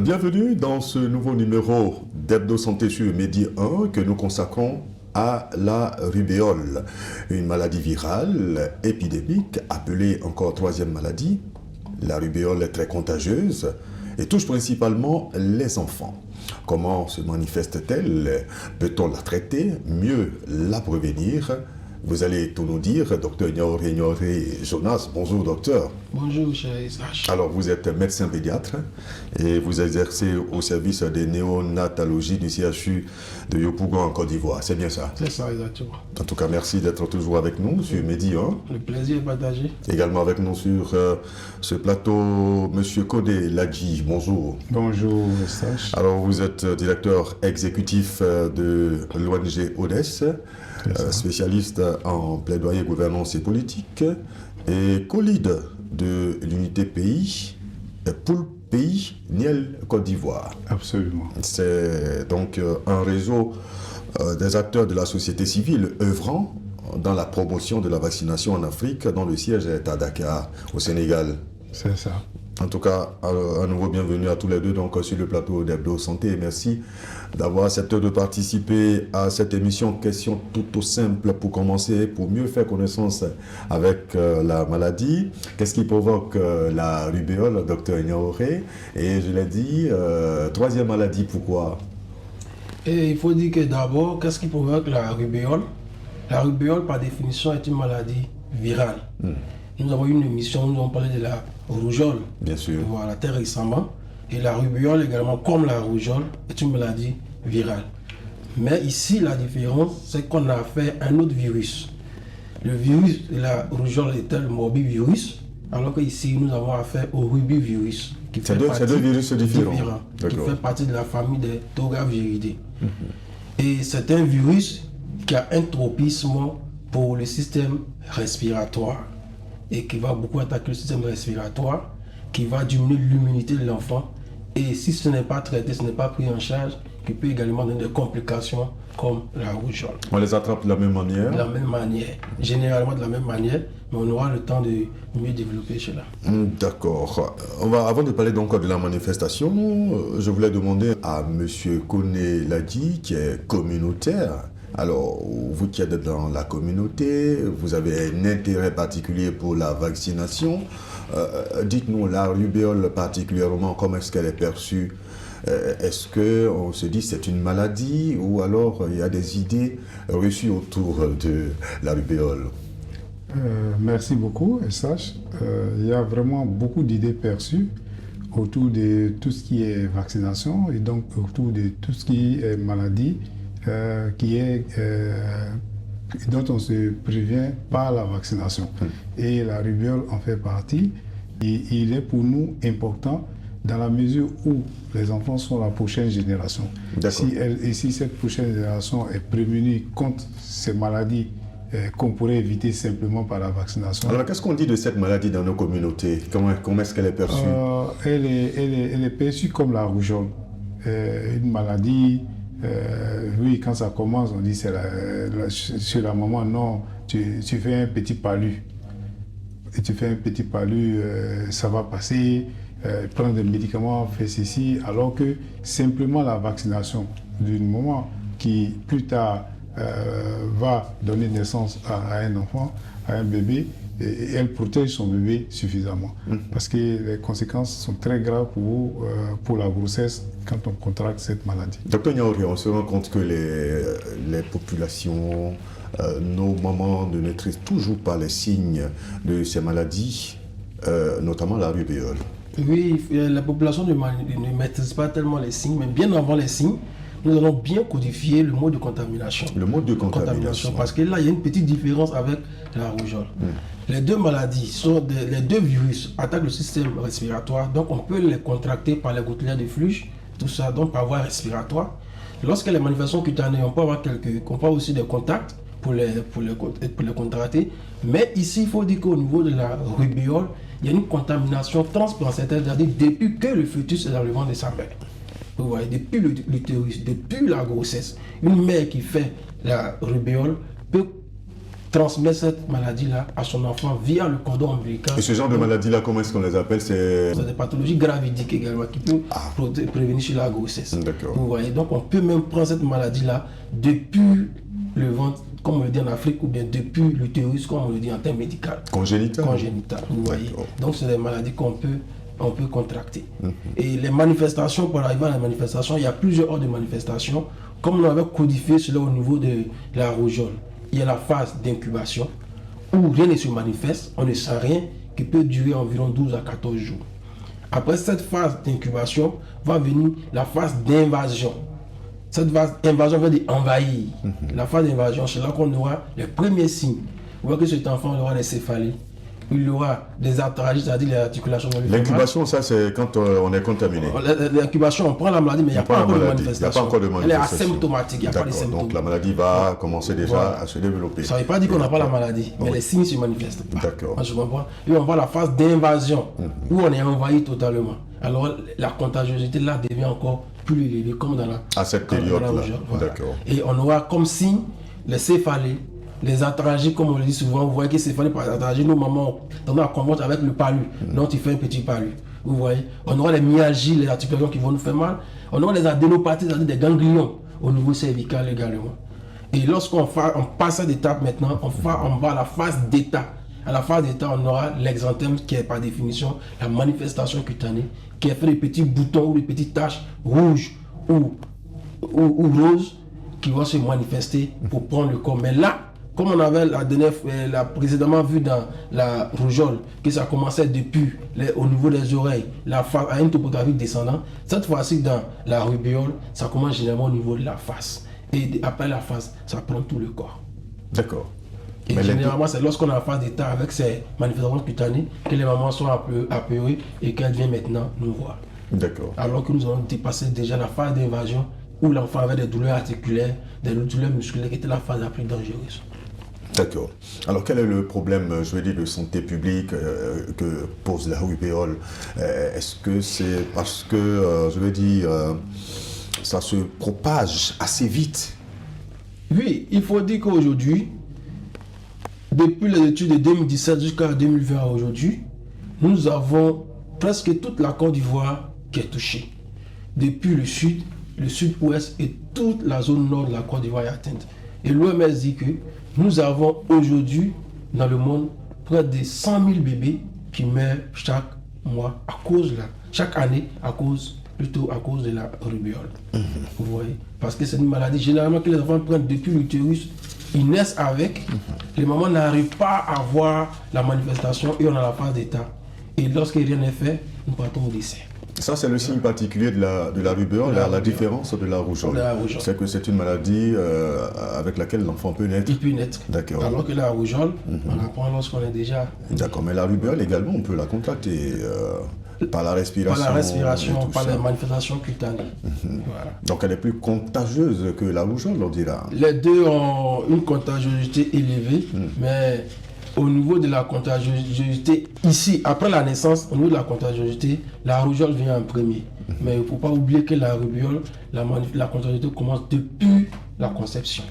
Bienvenue dans ce nouveau numéro d'Hebdo Santé sur Medi 1 que nous consacrons à la rubéole, une maladie virale épidémique appelée encore troisième maladie. La rubéole est très contagieuse et touche principalement les enfants. Comment se manifeste-t-elle? Peut-on la traiter? Mieux la prévenir? Vous allez tout nous dire, docteur Ignoré Jonas. Bonjour, docteur. Bonjour, cher Isaac. Alors, vous êtes médecin pédiatre et vous exercez au service des néonatologies du CHU de Yopougon en Côte d'Ivoire. C'est bien ça? C'est ça, exactement. En tout cas, merci d'être toujours avec nous sur Medi 1. Le plaisir est partagé. Également avec nous sur ce plateau, monsieur Kodé Ladji. Bonjour. Bonjour, Isaac. Alors, vous êtes directeur exécutif de l'ONG ODES, spécialiste en plaidoyer, gouvernance et politique, et co-lead de l'unité pays, Poule Pays, Niel, Côte d'Ivoire. Absolument. C'est donc un réseau des acteurs de la société civile œuvrant dans la promotion de la vaccination en Afrique, dont le siège est à Dakar, au Sénégal. C'est ça. En tout cas, à nouveau bienvenue à tous les deux donc, sur le plateau d'Hebdo Santé et merci d'avoir accepté de participer à cette émission. Question tout simple pour commencer, pour mieux faire connaissance avec la maladie. Qu'est-ce qui provoque la rubéole, docteur Ignoré? Et je l'ai dit, troisième maladie, pourquoi? Et il faut dire que d'abord, qu'est-ce qui provoque la rubéole? La rubéole, par définition, est une maladie virale. Nous avons eu une émission où nous avons parlé de la rougeole. Bien sûr. Voilà, très récemment. Et la rubéole également, comme la rougeole, est une maladie virale. Mais ici, la différence, c'est qu'on a fait un autre virus. Le virus de la rougeole était le morbivirus, alors qu'ici, nous avons affaire au rubivirus. C'est deux virus différents. Qui fait partie de la famille des Togaviridae. Et c'est un virus qui a un tropisme pour le système respiratoire et qui va beaucoup attaquer le système respiratoire, qui va diminuer l'immunité de l'enfant. Et si ce n'est pas traité, ce n'est pas pris en charge, qui peut également donner des complications comme la rougeole. On les attrape de la même manière? De la même manière, généralement de la même manière, mais on aura le temps de mieux développer cela. D'accord. Avant de parler donc de la manifestation, je voulais demander à monsieur Koné Ladji, qui est communautaire. Alors, vous qui êtes dans la communauté, vous avez un intérêt particulier pour la vaccination. Dites-nous, la rubéole particulièrement, comment est-ce qu'elle est perçue? Est-ce qu'on se dit que c'est une maladie ou alors il y a des idées reçues autour de la rubéole? Merci beaucoup, SH. Il y a vraiment beaucoup d'idées perçues autour de tout ce qui est vaccination et donc autour de tout ce qui est maladie. Dont on se prévient par la vaccination. Et la rubéole en fait partie. Et il est pour nous important dans la mesure où les enfants sont la prochaine génération. Si cette prochaine génération est prévenue contre ces maladies qu'on pourrait éviter simplement par la vaccination. Alors qu'est-ce qu'on dit de cette maladie dans nos communautés? Comment est-ce qu'elle est perçue? Elle est perçue comme la rougeole. Une maladie... oui, quand ça commence, on dit c'est chez la maman, non, tu fais un petit palu. Et tu fais un petit palu, ça va passer, prendre des médicaments, faire ceci, alors que simplement la vaccination d'une maman qui plus tard va donner naissance à un enfant, à un bébé, et elle protège son bébé suffisamment. Parce que les conséquences sont très graves pour la grossesse quand on contracte cette maladie. Docteur Niaouri, on se rend compte que les populations, nos mamans ne maîtrisent toujours pas les signes de ces maladies, notamment la rubéole. Oui, la population ne maîtrise pas tellement les signes, mais bien avant les signes, nous allons bien codifier le mode de contamination. Le mode de contamination. Parce que là, il y a une petite différence avec la rougeole. Les deux maladies, les deux virus attaquent le système respiratoire, donc on peut les contracter par les gouttelettes de flux, tout ça, donc par voie respiratoire. Lorsque les manifestations cutanées, on peut avoir aussi des contacts pour les contracter. Mais ici, il faut dire qu'au niveau de la rubéole, il y a une contamination transplacentaire, c'est-à-dire depuis que le fœtus est dans le ventre de sa mère. Vous voyez, depuis l'utérus, depuis la grossesse, une mère qui fait la rubéole peut transmet cette maladie-là à son enfant via le cordon ombilical. Et ce genre de maladie-là, comment est-ce qu'on les appelle? C'est des pathologies gravidiques également qui peuvent prévenir sur la grossesse. D'accord. Vous voyez, donc on peut même prendre cette maladie-là depuis le ventre, comme on le dit en Afrique, ou bien depuis l'utérus, comme on le dit en termes médicaux. congénital. Vous voyez. Donc c'est des maladies qu'on peut contracter. Et les manifestations, pour arriver à la manifestation, il y a plusieurs ordres de manifestations, comme on avait codifié cela au niveau de la rougeole. Il y a la phase d'incubation, où rien ne se manifeste, on ne sent rien, qui peut durer environ 12 à 14 jours. Après cette phase d'incubation, va venir la phase d'invasion. Cette phase d'invasion veut dire envahir. La phase d'invasion, c'est là qu'on aura les premiers signes. Vous voyez que cet enfant aura des céphalées, il aura des arthralgies, c'est-à-dire les articulations. L'incubation, ça, c'est quand on est contaminé. L'incubation, on prend la maladie, mais il n'y a pas encore de manifestation. Il n'y a pas encore de manifestation. Elle est asymptomatique, il n'y a pas de symptômes. Donc la maladie va commencer déjà à se développer. Ça ne veut pas dire qu'on n'a pas la maladie, mais les signes se manifestent pas. D'accord. Et on voit la phase d'invasion, où on est envahi totalement. Alors la contagiosité là devient encore plus élevée, comme dans la... À cette période-là. Voilà. D'accord. Et on aura comme signe les céphalées, les arthralgies, comme on le dit souvent. Vous voyez que céphalées par arthralgie, nos mamans, on a confondre avec le palu. Donc tu fais un petit palu. Vous voyez. On aura les myalgies, les articulations qui vont nous faire mal. On aura les adénopathies, c'est-à-dire des ganglions au niveau cervical également. Et lorsqu'on passe cette étape maintenant, on va à la phase d'état. À la phase d'état, on aura l'exanthème qui est par définition la manifestation cutanée, qui est fait de petits boutons ou de petites taches rouges ou roses qui vont se manifester pour prendre le corps. Mais là, comme on avait précédemment vu dans la rougeole, que ça commençait depuis au niveau des oreilles, la face à une topographie descendante, cette fois-ci dans la rubéole, ça commence généralement au niveau de la face. Et après la face, ça prend tout le corps. D'accord. Et généralement, c'est lorsqu'on a la phase d'état avec ces manifestations cutanées que les mamans sont apeurées et qu'elles viennent maintenant nous voir. D'accord. Alors que nous avons dépassé déjà la phase d'invasion où l'enfant avait des douleurs articulaires, des douleurs musculaires qui était la phase la plus dangereuse. D'accord. Alors quel est le problème, je veux dire, de santé publique que pose la rubéole? Est-ce que c'est parce que, je veux dire, ça se propage assez vite? Oui, il faut dire qu'aujourd'hui, depuis les études de 2017 jusqu'à 2020 aujourd'hui, nous avons presque toute la Côte d'Ivoire qui est touchée. Depuis le sud, le sud-ouest et toute la zone nord de la Côte d'Ivoire est atteinte. Et l'OMS dit que nous avons aujourd'hui dans le monde près de 100 000 bébés qui meurent chaque mois chaque année à cause de la rubéole. Vous voyez? Parce que c'est une maladie généralement que les enfants prennent depuis l'utérus. Ils naissent avec, les mamans n'arrivent pas à voir la manifestation et on a la phase d'état. Et lorsque rien n'est fait, nous partons au décès. Ça, c'est le signe particulier de la rubéole, la différence de la rougeole. C'est que c'est une maladie avec laquelle l'enfant peut naître. Il peut naître. D'accord. Alors que la rougeole, on apprend lorsqu'on est déjà... D'accord, mais la rubéole également, on peut la contracter par la respiration. Par la respiration, par les manifestations cutanées. Voilà. Donc elle est plus contagieuse que la rougeole, on dira. Les deux ont une contagiosité élevée, mais au niveau de la contagiosité, ici, après la naissance, au niveau de la contagiosité, la rougeole vient en premier. Mais il ne faut pas oublier que la rubéole, la contagiosité commence depuis la conception.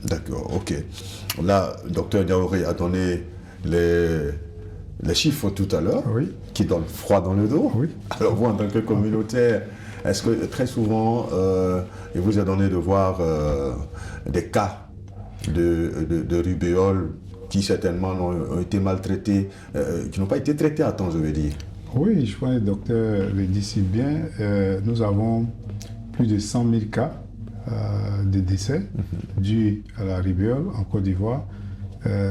D'accord, ok. Là, le docteur Diaouré a donné les chiffres tout à l'heure, oui, qui donnent froid dans le dos. Oui. Alors vous, en tant que communautaire, est-ce que très souvent, il vous est donné de voir des cas de rubéole qui certainement ont été maltraités, qui n'ont pas été traités à temps, je veux dire? Oui, je crois que le docteur le dit si bien. Nous avons plus de 100 000 cas de décès dus à la rubéole en Côte d'Ivoire.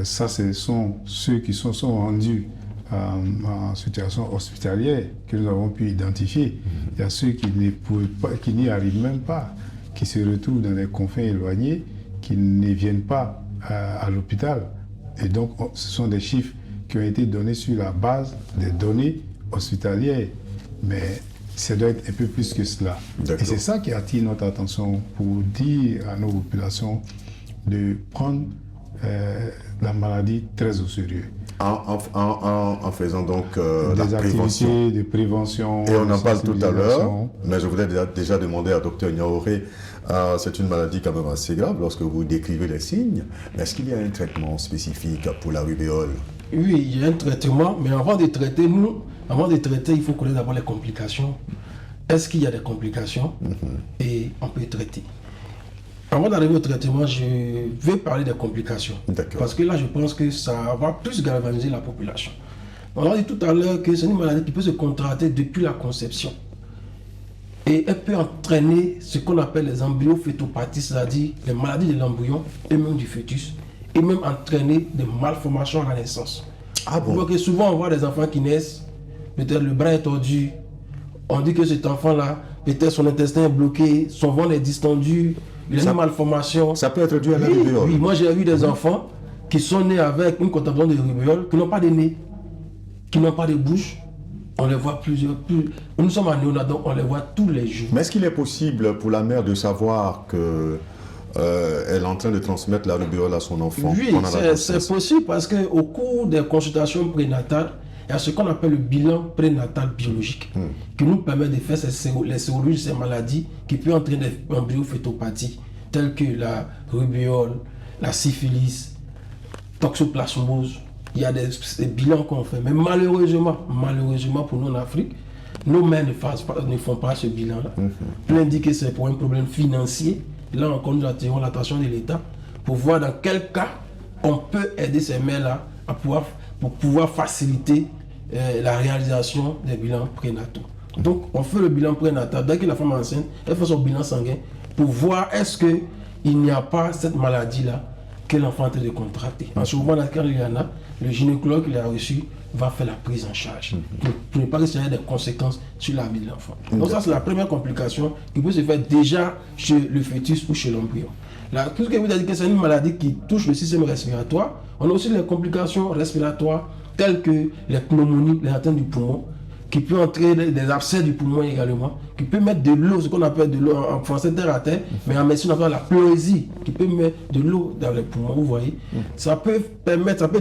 Ça, ce sont ceux qui sont rendus en situation hospitalière que nous avons pu identifier. Il y a ceux qui ne pouvaient pas, qui n'y arrivent même pas, qui se retrouvent dans des confins éloignés, qui ne viennent pas à l'hôpital. Et donc, ce sont des chiffres qui ont été donnés sur la base des données hospitalières. Mais ça doit être un peu plus que cela. Et c'est ça qui attire notre attention pour dire à nos populations de prendre la maladie très au sérieux. en faisant donc la des prévention. activités de prévention. Et on en parle tout à l'heure, sensibilisation. mais je voulais déjà demander à Dr Niaouré, c'est une maladie quand même assez grave lorsque vous décrivez les signes, mais est-ce qu'il y a un traitement spécifique pour la rubéole? Oui, il y a un traitement, mais avant de traiter, il faut connaître d'abord les complications. Est-ce qu'il y a des complications? Et on peut traiter. Avant d'arriver au traitement, je vais parler des complications. D'accord. Parce que là, je pense que ça va plus galvaniser la population. On a dit tout à l'heure que c'est une maladie qui peut se contracter depuis la conception. Et elle peut entraîner ce qu'on appelle les embryofétopathies, c'est-à-dire les maladies de l'embryon et même du fœtus, et même entraîner des malformations à la naissance. Ah bon? Donc souvent, on voit des enfants qui naissent, peut-être le bras est tordu, on dit que cet enfant-là, peut-être son intestin est bloqué, son ventre est distendu, il a une malformation. Ça peut être dû à la Oui, rubéole. oui, moi j'ai vu des enfants qui sont nés avec une contamination de rubéole, qui n'ont pas de nez, qui n'ont pas de bouche. On les voit Nous sommes en néonat, donc on les voit tous les jours. Mais est-ce qu'il est possible pour la mère de savoir que elle est en train de transmettre la rubéole à son enfant? Oui, pendant la grossesse? c'est possible parce qu'au cours des consultations prénatales, il y a ce qu'on appelle le bilan prénatal biologique qui nous permet de faire les sérologies de ces maladies qui peuvent entraîner des embryofétopathies telles que la rubéole, la syphilis, toxoplasmose. Il y a des bilans qu'on fait. Mais malheureusement pour nous en Afrique, nos mères ne font pas ce bilan-là. Plein dit que c'est pour un problème financier. Là encore, nous attirons l'attention de l'État pour voir dans quel cas on peut aider ces mères-là pour pouvoir faciliter la réalisation des bilans prénataux. Donc, on fait le bilan prénatal. Dès que la femme est enceinte, elle fait son bilan sanguin pour voir est-ce qu'il n'y a pas cette maladie-là que l'enfant est en train de contracter. En ce moment, quand il y en a, le gynécologue qu'il a reçu va faire la prise en charge pour ne pas que ça ait des conséquences sur la vie de l'enfant. Donc ça, c'est la première complication qui peut se faire déjà chez le fœtus ou chez l'embryon. Tout ce que vous avez dit que c'est une maladie qui touche le système respiratoire. On a aussi les complications respiratoires telles que les pneumonies, les atteintes du poumon, qui peut entraîner des abcès du poumon également, qui peut mettre de l'eau, ce qu'on appelle de l'eau en français terre à terre, mais en médecine on appelle la pleurésie, qui peut mettre de l'eau dans les poumons, vous voyez. Ça peut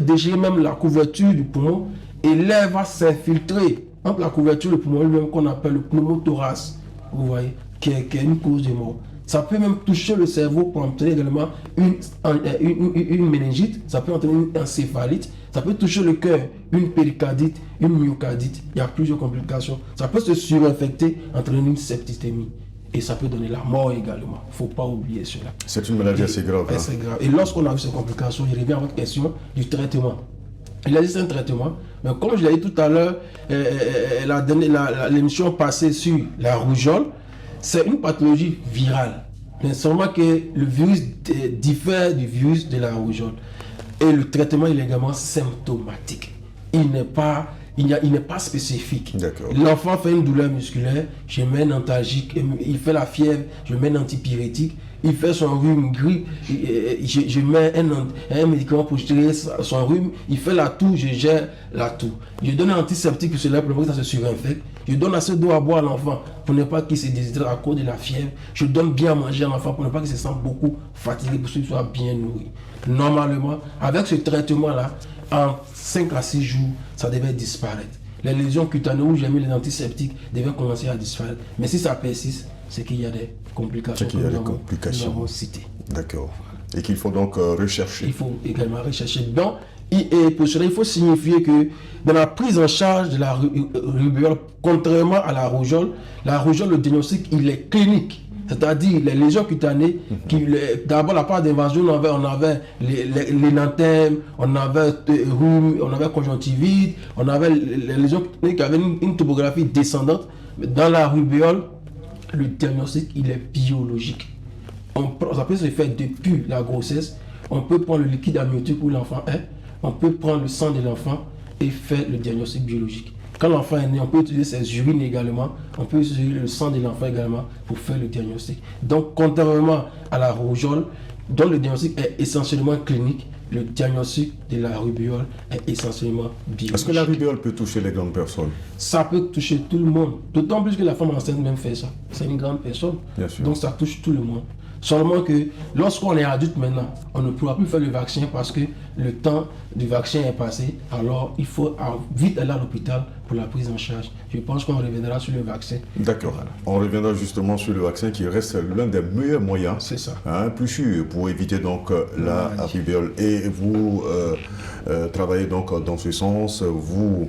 déchirer même la couverture du poumon et l'air va s'infiltrer entre la couverture du poumon lui-même qu'on appelle le pneumothorax, vous voyez, qui est une cause de mort. Ça peut même toucher le cerveau pour entraîner également une méningite, ça peut entraîner une encéphalite, ça peut toucher le cœur, une péricardite, une myocardite. Il y a plusieurs complications. Ça peut se surinfecter, entraîner une septicémie. Et ça peut donner la mort également. Il ne faut pas oublier cela. C'est une maladie assez grave. C'est grave. Et lorsqu'on a vu ces complications, il revient à votre question du traitement. Il existe un traitement, mais comme je l'ai dit tout à l'heure, l'émission passée sur la rougeole, c'est une pathologie virale. Mais seulement que le virus diffère du virus de la rougeole. Et le traitement il est également symptomatique. Il n'est pas spécifique. L'enfant fait une douleur musculaire, je mets un antalgique, il fait la fièvre, je mets un antipyrétique, il fait son rhume grippe, je mets un médicament pour gérer son rhume, il fait la toux, je gère la toux. Je donne un antiseptique pour cela, pour que ça se surinfecte. Je donne assez d'eau à boire à l'enfant pour ne pas qu'il se déshydrate à cause de la fièvre. Je donne bien à manger à l'enfant pour ne pas qu'il se sente beaucoup fatigué, pour qu'il soit bien nourri. Normalement, avec ce traitement-là, en 5 à 6 jours, ça devait disparaître. Les lésions cutanées où j'ai mis les antiseptiques devaient commencer à disparaître. Mais si ça persiste, c'est qu'il y a des complications. Nous avons citées. D'accord. Et qu'il faut donc rechercher. Il faut également rechercher. Donc, et pour cela, il faut signifier que dans la prise en charge de la rubéole, contrairement à la rougeole, le diagnostic, il est clinique. C'est-à-dire les lésions cutanées, d'abord la part d'invasion, on avait l'énantème, on avait rhume, on avait conjonctivite, on avait les lésions cutanées qui avaient une topographie descendante. Mais dans la rubéole, le diagnostic, il est biologique. Ça peut se faire depuis la grossesse. On peut prendre le liquide amniotique où l'enfant est, on peut prendre le sang de l'enfant et faire le diagnostic biologique. Quand l'enfant est né, on peut utiliser ses urines également, on peut utiliser le sang de l'enfant également pour faire le diagnostic. Donc, contrairement à la rougeole, dont le diagnostic est essentiellement clinique, le diagnostic de la rubéole est essentiellement biologique. Est-ce que la rubéole peut toucher les grandes personnes? Ça peut toucher tout le monde, d'autant plus que la femme enceinte même fait ça. C'est une grande personne, bien sûr. Donc ça touche tout le monde. Seulement que lorsqu'on est adulte maintenant, on ne pourra plus faire le vaccin parce que le temps du vaccin est passé. Alors il faut vite aller à l'hôpital pour la prise en charge. Je pense qu'on reviendra sur le vaccin. D'accord. Voilà. On reviendra justement sur le vaccin qui reste l'un des meilleurs moyens. C'est ça. Plus sûr pour éviter donc la rubeole. Et vous travaillez donc dans ce sens. Vous,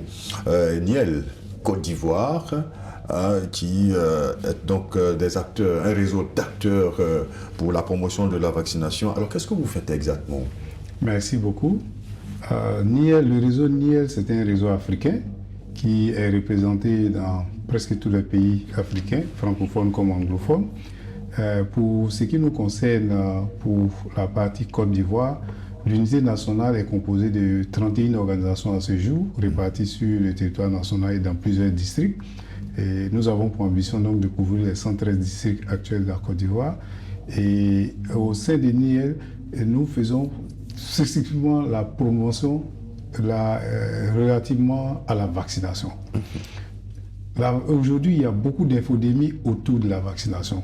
Niel, Côte d'Ivoire, qui est donc un réseau d'acteurs pour la promotion de la vaccination. Alors, qu'est-ce que vous faites exactement? Merci beaucoup. Le réseau Niel, c'est un réseau africain qui est représenté dans presque tous les pays africains, francophones comme anglophones. Pour ce qui nous concerne, pour la partie Côte d'Ivoire, l'unité nationale est composée de 31 organisations à ce jour, réparties sur le territoire national et dans plusieurs districts. Et nous avons pour ambition donc de couvrir les 113 districts actuels de la Côte d'Ivoire. Et au sein de Niel, nous faisons spécifiquement la promotion relativement à la vaccination. Aujourd'hui, il y a beaucoup d'infodémies autour de la vaccination.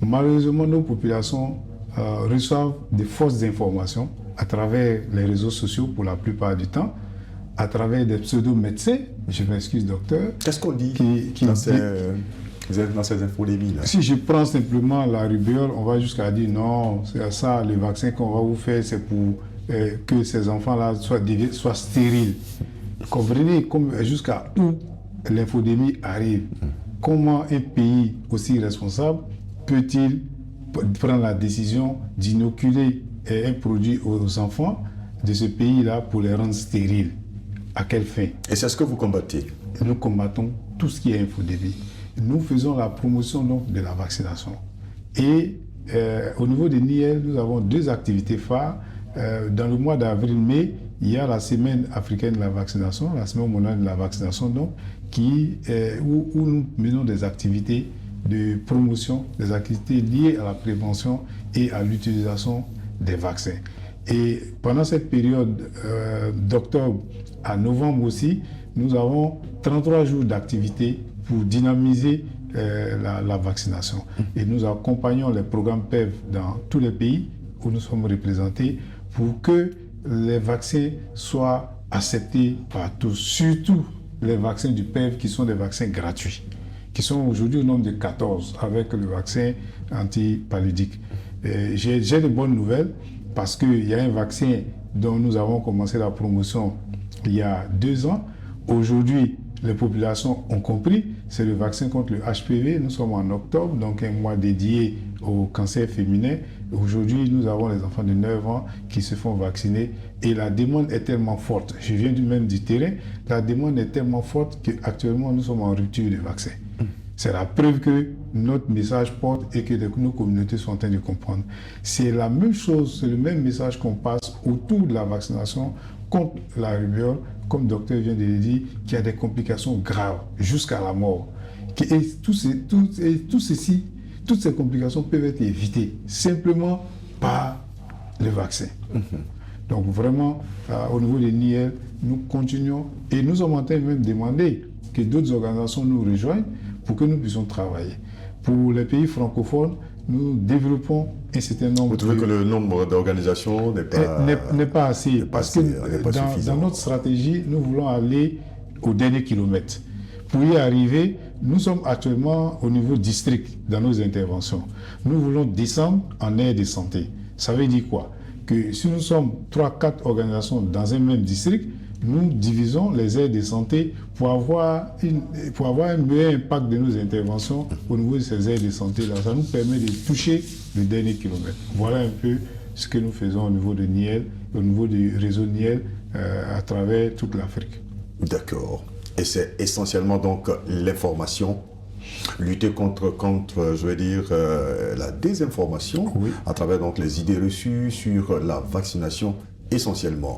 Malheureusement, nos populations reçoivent des fausses informations à travers les réseaux sociaux pour la plupart du temps, à travers des pseudo-médecins, je m'excuse docteur. Qu'est-ce qu'on dit dans ces infodémies-là? Si je prends simplement la rubéole, on va jusqu'à dire non, c'est ça, le vaccin qu'on va vous faire, c'est pour que ces enfants-là soient stériles. Comprenez jusqu'à où l'infodémie arrive. Comment un pays aussi responsable peut-il prendre la décision d'inoculer un produit aux enfants de ce pays-là pour les rendre stériles? À quelle fin? Et c'est ce que vous combattez? Nous combattons tout ce qui est infodémie. Nous faisons la promotion donc, de la vaccination. Et au niveau de Niel, nous avons 2 activités phares. Dans le mois d'avril-mai, il y a la semaine africaine de la vaccination, la semaine mondiale de la vaccination, donc, où nous menons des activités de promotion, des activités liées à la prévention et à l'utilisation des vaccins. Et pendant cette période d'octobre à novembre aussi, nous avons 33 jours d'activité pour dynamiser la vaccination. Et nous accompagnons les programmes PEV dans tous les pays où nous sommes représentés pour que les vaccins soient acceptés par tous, surtout les vaccins du PEV qui sont des vaccins gratuits, qui sont aujourd'hui au nombre de 14 avec le vaccin antipaludique. J'ai de bonnes nouvelles parce qu'il y a un vaccin dont nous avons commencé la promotion il y a 2 ans. Aujourd'hui, les populations ont compris, c'est le vaccin contre le HPV. Nous sommes en octobre, donc un mois dédié au cancer féminin. Aujourd'hui, nous avons les enfants de 9 ans qui se font vacciner et la demande est tellement forte. Je viens même du terrain, la demande est tellement forte qu'actuellement nous sommes en rupture de vaccin. C'est la preuve que notre message porte et que nos communautés sont en train de comprendre. C'est la même chose, c'est le même message qu'on passe autour de la vaccination contre la rubéole, comme le docteur vient de le dire, qui a des complications graves jusqu'à la mort. Et toutes ces complications peuvent être évitées simplement par le vaccin. Donc vraiment, au niveau des Niel, nous continuons et nous sommes en train de même demander que d'autres organisations nous rejoignent pour que nous puissions travailler. Pour les pays francophones, nous développons un certain nombre... Vous trouvez que le nombre d'organisations n'est pas assez, parce que dans notre stratégie, nous voulons aller au dernier kilomètre. Pour y arriver, nous sommes actuellement au niveau district dans nos interventions. Nous voulons descendre en aire de santé. Ça veut dire quoi? Que si nous sommes 3-4 organisations dans un même district, nous divisons les aires de santé pour avoir un meilleur impact de nos interventions au niveau de ces aires de santé-là. Ça nous permet de toucher le dernier kilomètre. Voilà un peu ce que nous faisons au niveau de Niel, au niveau du réseau Niel, à travers toute l'Afrique. D'accord. Et c'est essentiellement donc l'information, lutter contre je veux dire, la désinformation, oui, à travers donc les idées reçues sur la vaccination. Essentiellement,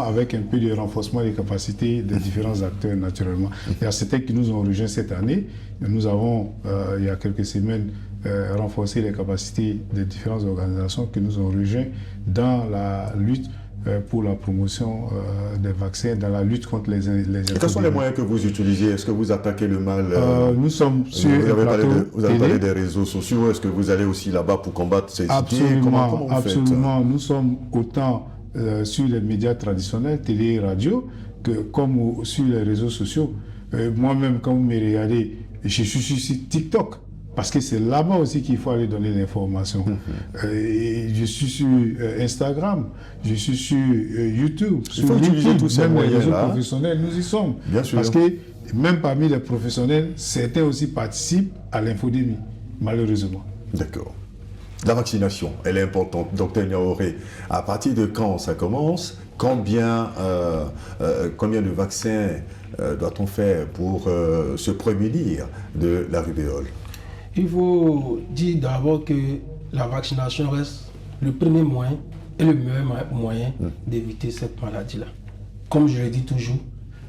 avec un peu de renforcement des capacités des différents acteurs naturellement. Il y a certains qui nous ont rejoints cette année. Nous avons, il y a quelques semaines, renforcé les capacités des différentes organisations qui nous ont rejoints dans la lutte pour la promotion des vaccins dans la lutte contre les Quels sont les moyens que vous utilisez? Est-ce que vous attaquez le mal Nous sommes sur vous avez parlé des réseaux sociaux. Est-ce que vous allez aussi là-bas pour combattre ces idées? Comment vous faites? Absolument. Nous sommes autant sur les médias traditionnels, télé et radio, que comme sur les réseaux sociaux. Moi-même, quand vous me regardez, je suis sur TikTok. Parce que c'est là-bas aussi qu'il faut aller donner l'information. Je suis sur Instagram, je suis sur YouTube, il faut utiliser tous ces moyens-là. Les réseaux professionnels, nous y sommes. Bien sûr. Parce que même parmi les professionnels, certains aussi participent à l'infodémie, malheureusement. D'accord. La vaccination, elle est importante. Docteur Niaouré, à partir de quand ça commence? Combien de vaccins doit-on faire pour se prémunir de la rubéole? Il faut dire d'abord que la vaccination reste le premier moyen et le meilleur moyen d'éviter cette maladie-là. Comme je le dis toujours,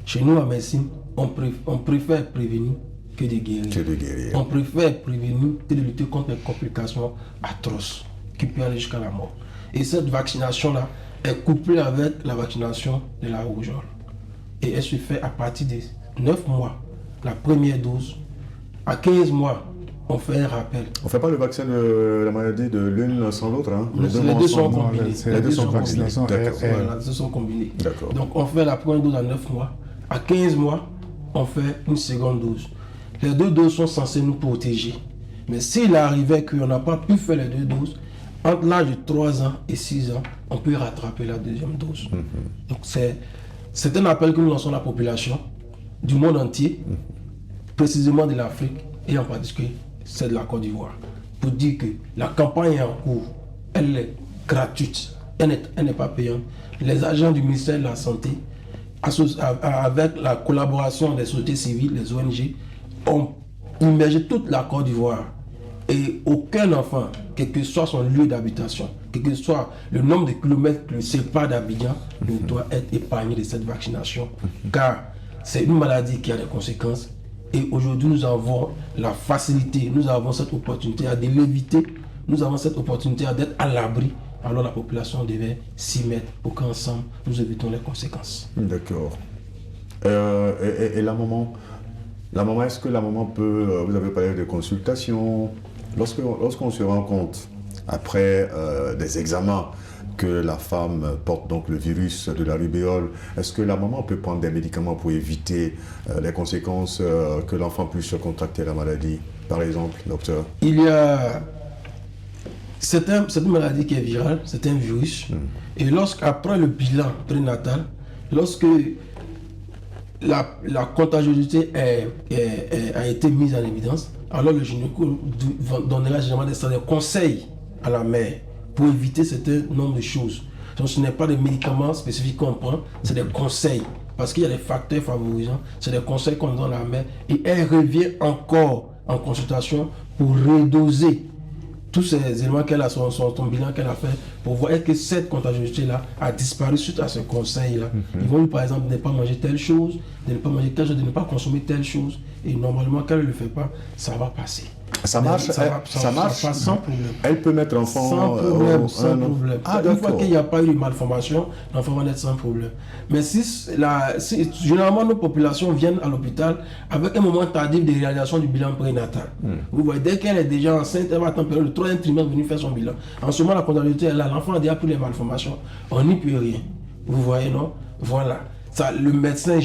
chez nous en médecine, on préfère prévenir que de guérir. On préfère prévenir que de lutter contre les complications atroces qui peuvent aller jusqu'à la mort. Et cette vaccination-là est couplée avec la vaccination de la rougeole. Et elle se fait à partir de 9 mois, la première dose. À 15 mois, on fait un rappel. On ne fait pas le vaccin de la maladie de l'une sans l'autre, hein? Les deux sont combinés. Les deux sont combinés. Voilà, les deux sont combinés. D'accord. Donc on fait la première dose à 9 mois. À 15 mois, on fait une seconde dose. Les deux doses sont censées nous protéger. Mais s'il arrivait qu'on n'a pas pu faire les deux doses, entre l'âge de 3 ans et 6 ans, on peut rattraper la deuxième dose. Donc c'est un appel que nous lançons à la population du monde entier, précisément de l'Afrique et en particulier c'est de la Côte d'Ivoire, pour dire que la campagne est en cours, elle est gratuite, elle n'est pas payante. Les agents du ministère de la Santé, avec la collaboration des sociétés civiles, les ONG, ont immergé toute la Côte d'Ivoire. Et aucun enfant, quel que soit son lieu d'habitation, quel que soit le nombre de kilomètres que le sépare d'Abidjan, ne doit être épargné de cette vaccination. Car c'est une maladie qui a des conséquences. Et aujourd'hui, nous avons la facilité, nous avons cette opportunité de l'éviter, nous avons cette opportunité d'être à l'abri. Alors la population devait s'y mettre pour qu'ensemble, nous évitons les conséquences. D'accord. Et la maman, est-ce que la maman peut, vous avez parlé de consultation, lorsqu'on se rend compte, après des examens, que la femme porte donc le virus de la rubéole, est-ce que la maman peut prendre des médicaments pour éviter les conséquences que l'enfant puisse contracter la maladie, par exemple, docteur? C'est une maladie qui est virale, c'est un virus. Et après le bilan prénatal, lorsque la contagiosité a été mise en évidence, alors le gynécologue donnera généralement des conseils à la mère pour éviter un certain nombre de choses. Donc ce n'est pas des médicaments spécifiques qu'on prend, c'est des conseils. Parce qu'il y a des facteurs favorisants, c'est des conseils qu'on donne à la mère. Et elle revient encore en consultation pour redoser tous ces éléments qu'elle a, son bilan qu'elle a fait, pour voir que cette contagiosité-là a disparu suite à ce conseil-là. Ils vont, par exemple, ne pas manger telle chose, de ne pas manger telle chose, de ne pas consommer telle chose. Et normalement, quand elle ne le fait pas, ça va passer. Ça marche, ça marche sans problème. Elle peut mettre l'enfant sans problème. Une fois qu'il n'y a pas eu de malformation, l'enfant va naître sans problème. Mais généralement nos populations viennent à l'hôpital avec un moment tardif de réalisation du bilan prénatal. Vous voyez, dès qu'elle est déjà enceinte, elle va attendre le 3e trimestre venir faire son bilan. En ce moment, la contagiosité est là, l'enfant a déjà pris les malformations. On n'y peut rien. Vous voyez, non? Voilà. Ça, le médecin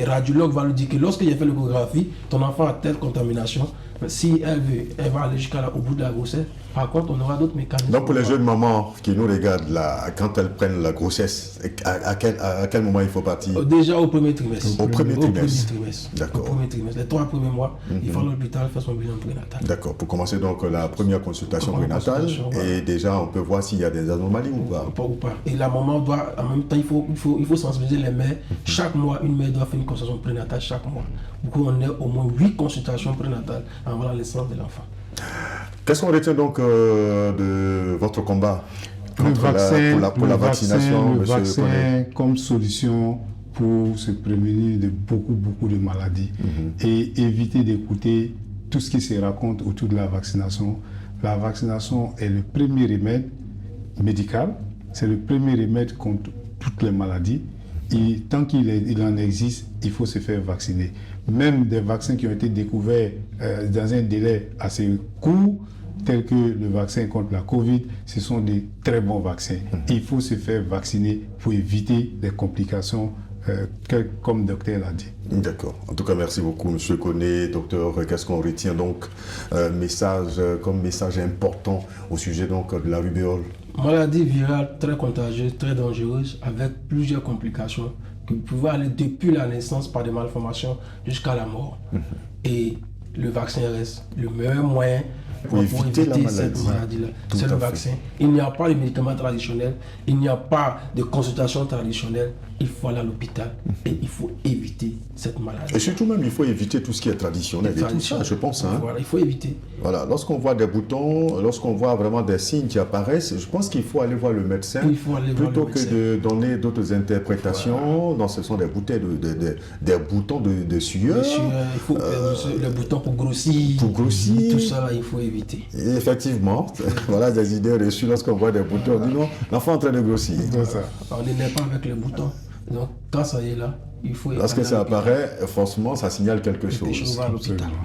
radiologue va lui dire que lorsqu'il a fait l'échographie, ton enfant a telle contamination. Si elle veut, elle va aller au bout de la grossesse. Par contre, on aura d'autres mécanismes. Donc pour les jeunes mamans qui nous regardent là, quand elles prennent la grossesse, à quel moment il faut partir? Déjà au premier trimestre. Au premier trimestre. D'accord. Au premier trimestre. Les 3 premiers mois, il faut à l'hôpital faire son bilan prénatal. D'accord. Pour commencer donc la première consultation prénatale. Et déjà on peut voir s'il y a des anomalies ou pas. Ou pas. Et la maman doit, en même temps, il faut sensibiliser les mères. Chaque mois, une mère doit faire une consultation prénatale chaque mois. Pour qu'on ait au moins 8 consultations prénatales avant la naissance de l'enfant. Qu'est-ce qu'on retient donc de votre combat contre la vaccination? Le vaccin comme solution pour se prémunir de beaucoup de maladies et éviter d'écouter tout ce qui se raconte autour de la vaccination. La vaccination est le premier remède médical, c'est le premier remède contre toutes les maladies. Tant qu'il en existe, il faut se faire vacciner. Même des vaccins qui ont été découverts dans un délai assez court, tels que le vaccin contre la Covid, ce sont des très bons vaccins. Il faut se faire vacciner pour éviter les complications, comme le docteur l'a dit. D'accord. En tout cas, merci beaucoup, M. Koné. Docteur, qu'est-ce qu'on retient donc comme message important au sujet donc, de la rubéole? Maladie virale très contagieuse, très dangereuse, avec plusieurs complications qui peuvent aller depuis la naissance par des malformations jusqu'à la mort. Et le vaccin reste le meilleur moyen pour éviter cette maladie-là. C'est le vaccin. Il n'y a pas de médicaments traditionnels, il n'y a pas de consultation traditionnelle. Il faut aller à l'hôpital et il faut éviter cette maladie. Et surtout même, il faut éviter tout ce qui est traditionnel et tout ça, je pense. Hein. Voilà, il faut éviter. Voilà, lorsqu'on voit des boutons, lorsqu'on voit vraiment des signes qui apparaissent, je pense qu'il faut aller voir le médecin plutôt que de donner d'autres interprétations. Voilà. Non, ce sont des boutons de sueur. Il faut le bouton pour grossir. Tout ça, là, il faut éviter. Et effectivement, voilà des idées reçues lorsqu'on voit des boutons. On dit non, l'enfant est en train de grossir. On n'est pas avec les boutons. Donc, quand ça y est là, il faut... Lorsque ça apparaît, forcément, ça signale quelque chose.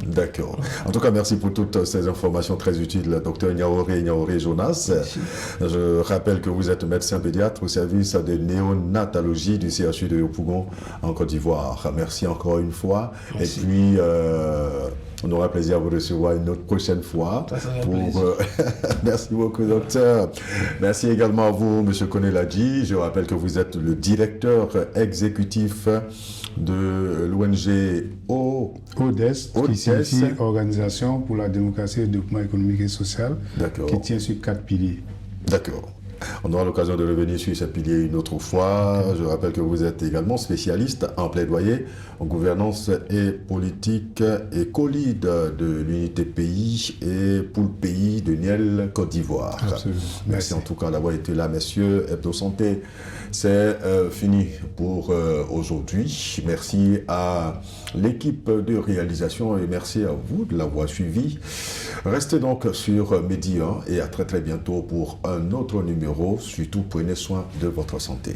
D'accord. En tout cas, merci pour toutes ces informations très utiles, docteur Niaoré Jonas. Merci. Je rappelle que vous êtes médecin pédiatre au service de néonatologie du CHU de Yopougon en Côte d'Ivoire. Merci encore une fois. Merci. Et puis... on aura plaisir à vous recevoir une autre prochaine fois. Merci beaucoup, docteur. Merci également à vous, M. Koné Ladji. Je rappelle que vous êtes le directeur exécutif de l'ONG ODS, qui signifie Organisation pour la démocratie et le développement économique et social, qui tient sur 4 piliers. D'accord. On aura l'occasion de revenir sur ces piliers une autre fois. Je rappelle que vous êtes également spécialiste en plaidoyer, en gouvernance et politique et co-leader de l'unité pays et pour le pays de Niel, Côte d'Ivoire. Merci en tout cas d'avoir été là, messieurs. Hebdo Santé, c'est fini pour aujourd'hui. Merci à l'équipe de réalisation et merci à vous de l'avoir suivi. Restez donc sur Medi 1 et à très très bientôt pour un autre numéro. Surtout, prenez soin de votre santé.